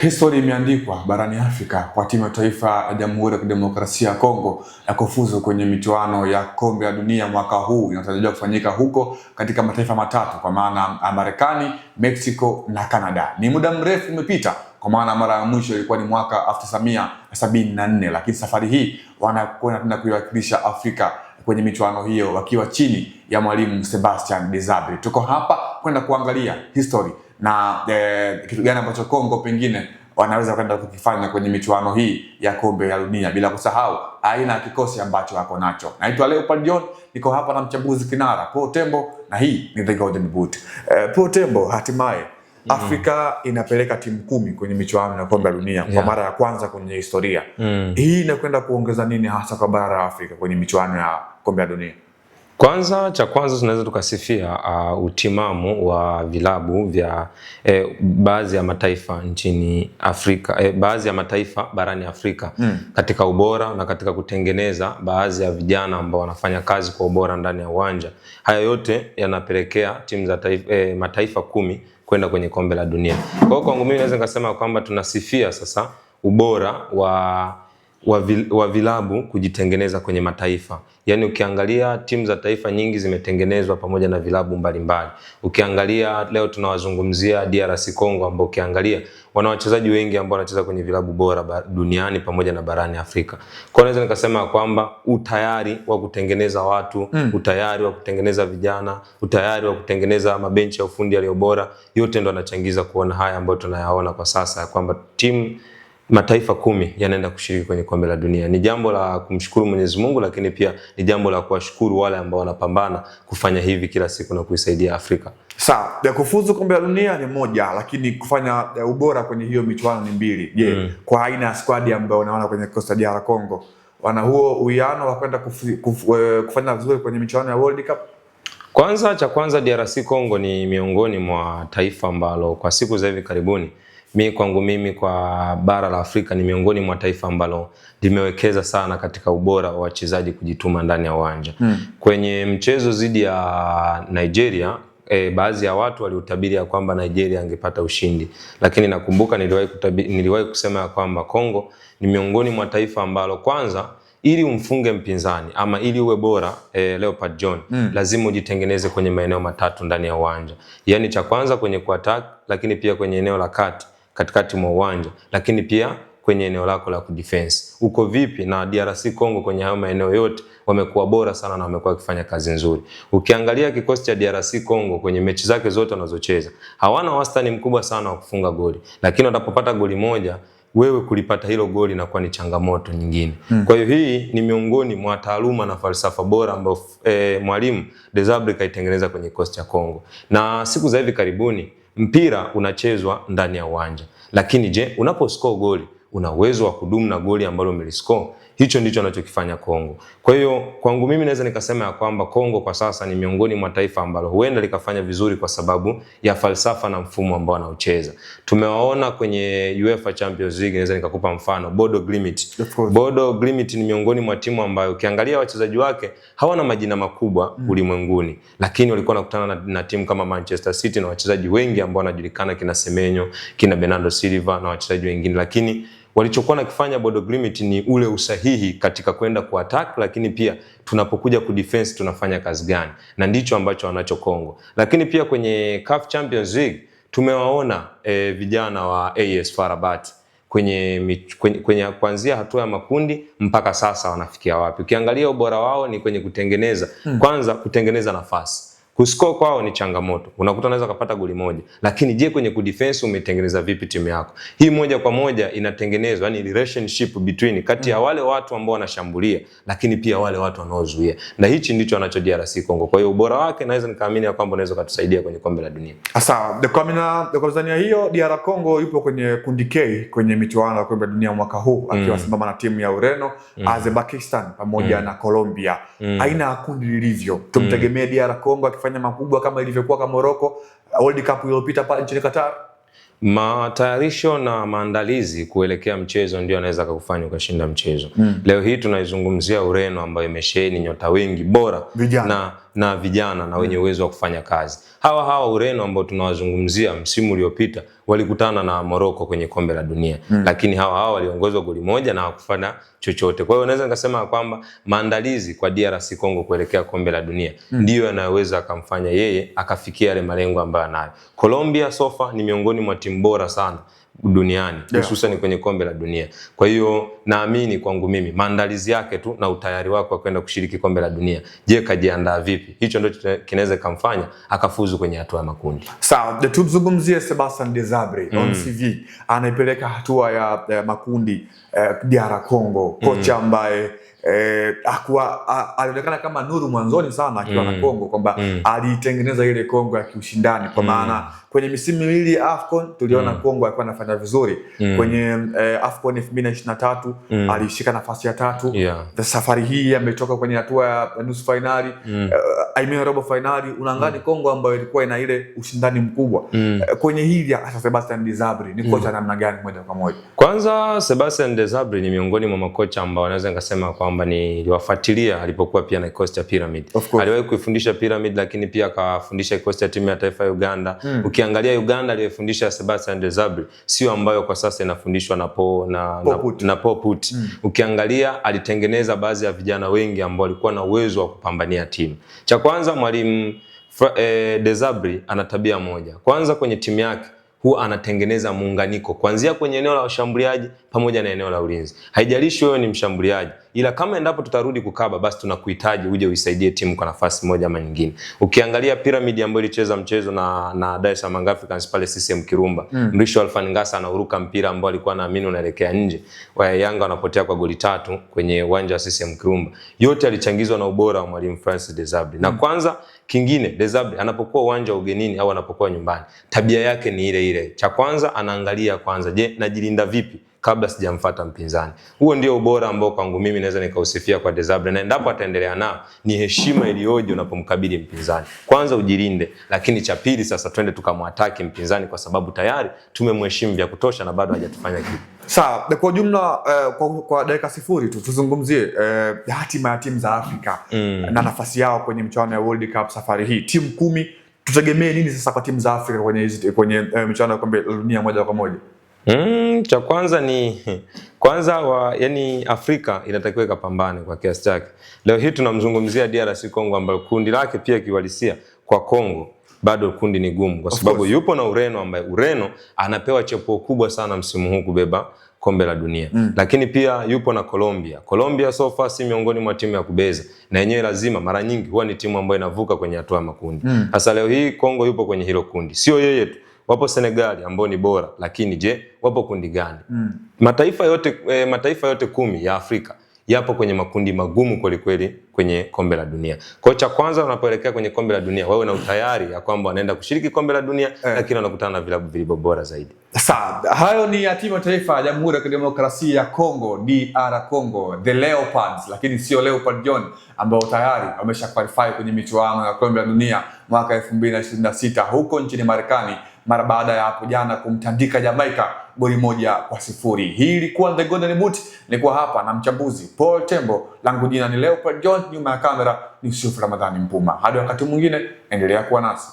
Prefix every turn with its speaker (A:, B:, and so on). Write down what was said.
A: Historia imeandikwa barani Afrika kwa timu ya taifa ya Jamhuri ya Kidemokrasia ya Kongo ya kufuzu kwenye michuano ya Kombe la Dunia mwaka huu inatarajiwa kufanyika huko katika mataifa matatu kwa maana ya Marekani, Mexico na Canada. Ni muda mrefu umepita kwa maana mara ya mwisho ilikuwa ni mwaka 1974, lakini safari hii wanakwenda tena kuiwakilisha Afrika kwenye michuano hiyo wakiwa chini ya mwalimu Sebastien Desabre. Tuko hapa kwenda kuangalia history na kitu gani ambacho Kongo pengine wanaweza kwenda kukifanya kwenye michuano hii ya Kombe la Dunia, bila kusahau aina ya kikosi ambacho wako nacho. Naitwa Leopard John, niko hapa na mchambuzi kinara Paul Tembo na hii ni The Golden Boot. Paul Tembo, hatimaye Afrika inapeleka timu 10 kwenye michuano ya Kombe la Dunia kwa mara ya kwanza kwenye historia. Hii inakwenda kuongeza nini hasa kwa bara la Afrika kwenye michuano ya Kombe la Dunia?
B: Cha kwanza tunaweza tukasifia utimamu wa vilabu vya baadhi ya mataifa nchini Afrika, baadhi ya mataifa barani Afrika katika ubora na katika kutengeneza baadhi ya vijana ambao wanafanya kazi kwa ubora ndani ya uwanja. Haya yote yanapelekea timu za mataifa 10 kwenda kwenye Kombe la Dunia. Kwa hiyo kwangu mimi naweza nikasema kwamba tunasifia sasa ubora wa vilabu kujitengeneza kwenye mataifa. Yaani ukiangalia timu za taifa nyingi zimetengenezwa pamoja na vilabu mbalimbali. Ukiangalia leo tunawazungumzia DRC Congo ambao ukiangalia wana wachezaji wengi ambao wanacheza kwenye vilabu bora duniani pamoja na barani Afrika. Kwa naweza nikasema kwamba utayari wa kutengeneza watu, utayari wa kutengeneza vijana, utayari wa kutengeneza mabenchi ya ufundi yaliyo bora, yote ndo yanachangiza kuona haya ambayo tunayaona kwa sasa, kwamba timu mataifa 10 yanaenda kushiriki kwenye Kombe la Dunia. Ni jambo la kumshukuru Mwenyezi Mungu, lakini pia ni jambo la kuwashukuru wale ambao wanapambana kufanya hivi kila siku na kuisaidia Afrika.
A: Sawa, ya kufuzu Kombe la Dunia ni moja, lakini kufanya ubora kwenye hiyo michuano ni mbili. Je, kwa aina ya squad ambayo unaona kwenye Costa DR Congo, wana huo uwiano wa kwenda kufanya vizuri kwenye michuano ya World Cup?
B: Cha kwanza DRC Congo ni miongoni mwa taifa ambalo kwa siku za hivi karibuni kwangu mimi kwa bara la Afrika ni miongoni mwa taifa ambalo limewekeza sana katika ubora wa wachezaji kujituma ndani ya uwanja. Kwenye mchezo dhidi ya Nigeria, baadhi ya watu waliutabiri ya kwamba Nigeria angepata ushindi, lakini nakumbuka niliwahi kusema ya kwamba Kongo ni miongoni mwa taifa ambalo kwanza ili umfunge mpinzani ama ili uwe bora Leopard John, lazima ujitengeneze kwenye maeneo matatu ndani ya uwanja. Yaani cha kwanza kwenye kuattack, lakini pia kwenye eneo la katikati mwa uwanja, lakini pia kwenye eneo lako la kudefense. Uko vipi? Na DRC Congo kwenye hayo maeneo yote wamekuwa bora sana na wamekuwa wakifanya kazi nzuri. Ukiangalia kikosi cha DRC Congo kwenye mechi zake zote wanazocheza, hawana wastani mkubwa sana wa kufunga goli, lakini wanapopata goli moja, wewe kulipata hilo goli na kuwa ni changamoto nyingine. Kwa hiyo hii ni miongoni mwa taaluma na falsafa bora ambayo mwalimu Desabre kaitengeneza kwenye kikosi cha Kongo. Na siku za hivi karibuni mpira unachezwa ndani ya uwanja, lakini je, unaposcore goli una uwezo wa kudumu na goli ambalo umeliscore? Hicho ndicho anachokifanya Kongo. Kwa hiyo kwangu mimi naweza nikasema ya kwamba Kongo kwa sasa ni miongoni mwa taifa ambalo huenda likafanya vizuri kwa sababu ya falsafa na mfumo ambao wanaocheza. Tumewaona kwenye UEFA Champions League, naweza nikakupa mfano Bodo Glimt. Bodo Glimt ni miongoni mwa timu ambayo ukiangalia wachezaji wake hawana majina makubwa ulimwenguni, lakini walikuwa wanakutana na timu kama Manchester City na wachezaji wengi ambao wanajulikana, kina Semenyo, kina Bernardo Silva na wachezaji wengine, lakini walichokuwa nakifanya Bodo Glimt ni ule usahihi katika kwenda kuattack, lakini pia tunapokuja kudefense tunafanya kazi gani, na ndicho ambacho wanacho Kongo. Lakini pia kwenye CAF Champions League tumewaona vijana wa AS FAR Rabat kwenye kuanzia hatua ya makundi mpaka sasa wanafikia wapi. Ukiangalia ubora wao ni kwenye kutengeneza kwanza kutengeneza nafasi. Kuscore kwao ni changamoto. Unakuta unaweza kupata goli moja, lakini je, kwenye kudefense umetengeneza vipi timu yako? Hii moja kwa moja inatengenezwa, yani relationship between kati ya wale watu ambao wanashambulia, lakini pia wale watu wanaozuia. Na hichi ndicho anacho DRC Congo. Kwa hiyo ubora wake naweza nikaamini ya kwamba unaweza kutusaidia kwenye Kombe la Dunia.
A: Sawa, kwa Tanzania hiyo DR Congo yupo kwenye kundi K kwenye michuano ya Kombe la Dunia mwaka huu akiwa simama na timu ya Ureno, Azerbaijan pamoja na Colombia. Aina ya kundi lilivyo, tumtegemee DR Congo akifanya makubwa kama ilivyokuwa kama Morocco World Cup iliyopita pale nchini Qatar?
B: Matayarisho na maandalizi kuelekea mchezo ndio anaweza kukufanya ukashinda mchezo. Leo hii tunaizungumzia Ureno ambayo imesheheni nyota wengi bora na vijana na wenye uwezo wa kufanya kazi. Hawa Ureno ambao tunawazungumzia msimu uliopita walikutana na Morocco kwenye kombe la dunia. Lakini hawa waliongozwa goli moja na hawakufanya chochote. Kwa hiyo naweza nikasema kwamba maandalizi kwa DRC Congo kuelekea kombe la dunia ndiyo yanayoweza akamfanya yeye akafikia yale malengo ambayo anayo. Colombia sofa ni miongoni mwa timu bora sana duniani, hususan kwenye kombe la dunia. Kwa hiyo naamini kwangu mimi maandalizi yake tu na utayari wake wa kwenda kushiriki kombe la dunia, je, kajiandaa vipi? Hicho ndio kinaweza kumfanya akafuzu kwenye hatua ya makundi.
A: Sawa, tumzungumzie Sebastian Desabre on CV, anaipeleka hatua ya makundi DR Congo, kocha ambaye alionekana kama nuru mwanzoni sana akiwa na Kongo, kwamba alitengeneza ile Kongo ya kiushindani, kwa maana kwenye misimu miwili ya AFCON tuliona Kongo alikuwa anafanya vizuri. Kwenye AFCON 2023 alishika nafasi ya 3. Safari hii ametoka kwenye hatua ya nusu finali, robo finali. Unaangani Kongo ambayo ilikuwa ina ile ushindani mkubwa. Kwenye hili hasa Sebastian Desabre ni kocha namna gani moja kwa moja?
B: Kwanza Sebastian Desabre ni miongoni mwa makocha ambao naweza nikasema kwamba niliwafuatilia alipokuwa pia na kikosi cha Pyramid. Aliwahi kuifundisha Pyramid, lakini pia akafundisha kikosi cha timu ya taifa ya Uganda. Ukiangalia Uganda aliyefundisha Sebastian Desabre sio ambayo kwa sasa inafundishwa na Paul Put. Ukiangalia alitengeneza baadhi ya vijana wengi ambao walikuwa na uwezo wa kupambania timu. Cha kwanza mwalimu Desabre ana tabia moja. Kwanza kwenye timu yake huwa anatengeneza muunganiko kuanzia kwenye eneo la washambuliaji pamoja na eneo la ulinzi. Haijalishi wewe ni mshambuliaji, ila kama endapo tutarudi kukaba, basi tunakuhitaji uje uisaidie timu kwa nafasi moja ama nyingine. Ukiangalia Pyramid ambayo ilicheza mchezo na Dar es Salaam Africans pale CCM Kirumba, Mrisho Alfan Ngasa anauruka mpira ambao alikuwa anaamini unaelekea nje, wa Yanga wanapotea kwa goli 3 kwenye uwanja wa CCM Kirumba. Yote alichangizwa na ubora wa mwalimu Francis Desabre. Na kwanza kingine, Desabre anapokuwa uwanja wa ugenini au anapokuwa nyumbani, tabia yake ni ile ile. Cha kwanza anaangalia kwanza, je, najilinda vipi kabla sijamfuata mpinzani. Huo ndio ubora ambao kwangu mimi naweza nikausifia kwa Desabre, na endapo ataendelea nao ni heshima iliyoje unapomkabili mpinzani. Kwanza ujilinde, lakini cha pili sasa twende tukamwataki mpinzani, kwa sababu tayari tumemheshimu vya kutosha na bado hajatufanya kitu.
A: Sawa, kwa jumla kwa dakika 0 tu tuzungumzie hatima ya timu za Afrika na nafasi yao kwenye michuano ya World Cup safari hii. Timu 10, tutegemee nini sasa kwa timu za Afrika kwenye michuano ya kombe la dunia moja kwa moja?
B: Cha kwanza ni yani Afrika inatakiwa ikapambane kwa kiasi chake. Leo hii tunamzungumzia DRC Congo ambayo kundi lake pia kiwalisia kwa Congo bado kundi ni gumu, kwa sababu yupo na Ureno ambaye Ureno anapewa chepo kubwa sana msimu huu kubeba kombe la dunia. Lakini pia yupo na Colombia so far si miongoni mwa timu ya kubeza, na yenyewe lazima mara nyingi huwa ni timu ambayo inavuka kwenye hatua ya makundi. Sasa leo hii Congo yupo kwenye hilo kundi. Sio yeye tu, wapo Senegal ambao ni bora, lakini je, wapo kundi gani? Mataifa yote 10 ya Afrika yapo kwenye makundi magumu kweli kweli kwenye kombe la dunia. Kwa cha kwanza unapoelekea kwenye kombe la dunia, wewe una utayari ya kwamba wanaenda kushiriki kombe la dunia, lakini wanakutana na vilabu vilivyo bora zaidi.
A: Sasa hayo ni ya timu ya taifa ya Jamhuri ya Kidemokrasia ya Kongo, DR Congo, the Leopards, lakini sio Leopard John ambao tayari wamesha qualify kwenye michuano ya kombe la dunia mwaka 2026 huko nchini Marekani, mara baada ya hapo jana kumtandika Jamaica goli 1-0. Hii ilikuwa The Golden Boot. Nilikuwa hapa na mchambuzi Paul Tembo, langu jina ni Leopard John, nyuma ya kamera ni Yusuf Ramadhani Mpuma. Hadi wakati mwingine, endelea kuwa nasi.